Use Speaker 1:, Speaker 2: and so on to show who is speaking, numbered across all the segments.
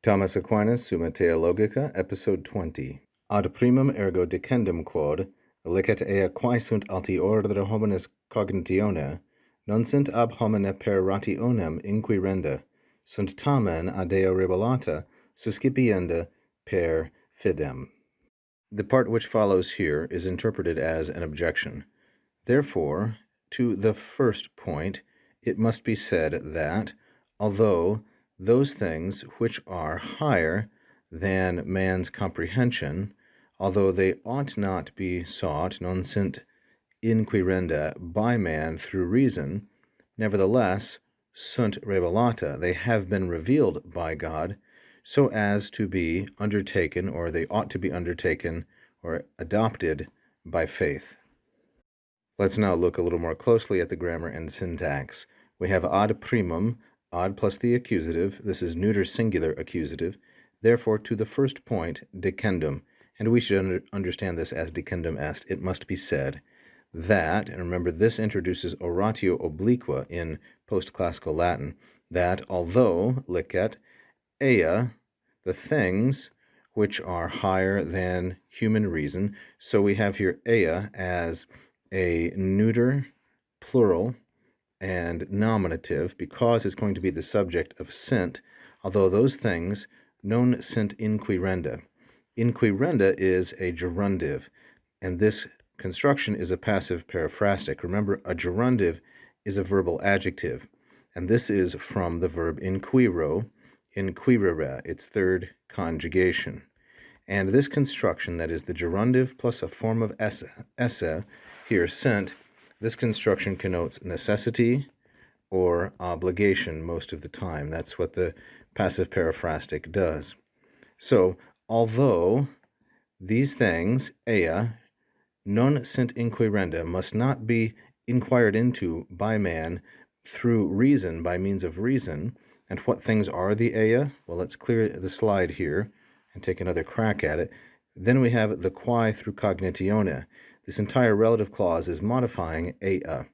Speaker 1: Thomas Aquinas, Summa Theologica, Episode 20. Ad primum ergo decendum quod, licet ea quae sunt alti ordre homines cognitione, non sint ab homine per rationem inquirenda, sunt tamen a Deo revelata, suscipienda per fidem. The part which follows here is interpreted as an objection. Therefore, to the first point, it must be said that, although those things which are higher than man's comprehension, although they ought not be sought, non sint inquirenda, by man through reason, nevertheless, sunt revelata, they have been revealed by God, so as to be undertaken, or they ought to be undertaken, or adopted by faith. Let's now look a little more closely at the grammar and syntax. We have ad primum, ad plus the accusative. This is neuter singular accusative. Therefore, to the first point, decendum, and we should understand this as decendum est. It must be said that, and remember this introduces oratio obliqua in post-classical Latin, that although, licet, ea, the things which are higher than human reason, so we have here ea as a neuter, plural, and nominative, because it's going to be the subject of sint, although those things, non sint inquirenda. Inquirenda is a gerundive, and this construction is a passive periphrastic. Remember, a gerundive is a verbal adjective, and this is from the verb inquiro, inquirere, its third conjugation. And this construction, that is the gerundive plus a form of esse, here sent, this construction connotes necessity or obligation most of the time. That's what the passive periphrastic does. So, although these things, ea, non sint inquirenda, must not be inquired into by man through reason, by means of reason. And what things are the ea? Well, let's clear the slide here and take another crack at it. Then we have the quae through cognitione. This entire relative clause is modifying ea,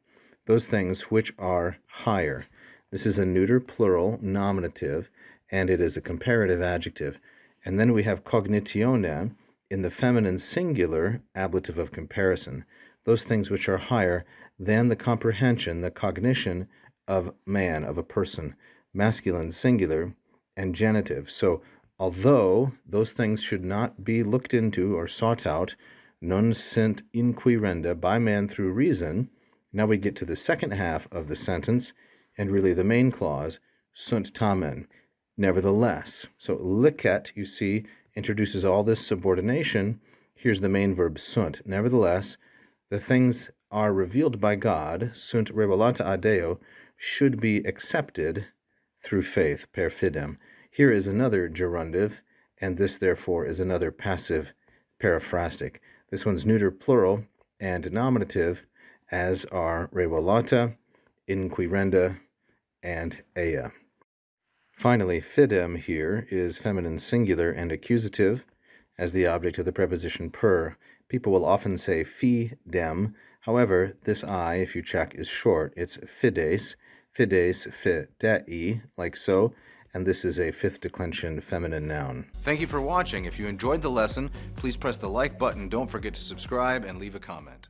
Speaker 1: those things which are higher. This is a neuter plural nominative, and it is a comparative adjective. And then we have cognitione in the feminine singular ablative of comparison, those things which are higher than the comprehension, the cognition of man, of a person, masculine singular and genitive. So, although those things should not be looked into or sought out, non sint inquirenda, by man through reason, now we get to the second half of the sentence, and really the main clause, sunt tamen, nevertheless. So licet, you see, introduces all this subordination. Here's the main verb sunt. Nevertheless, the things are revealed by God, sunt revelata ad Deo, should be accepted through faith, per fidem. Here is another gerundive, and this, therefore, is another passive periphrastic. This one's neuter plural and nominative, as are revelata, inquirenda, and ea. Finally, fidem here is feminine singular and accusative as the object of the preposition per. People will often say fidem. However, this I, if you check, is short. It's fides, fidei, like so, and this is a fifth declension feminine noun. Thank you for watching. If you enjoyed the lesson, please press the like button. Don't forget to subscribe and leave a comment.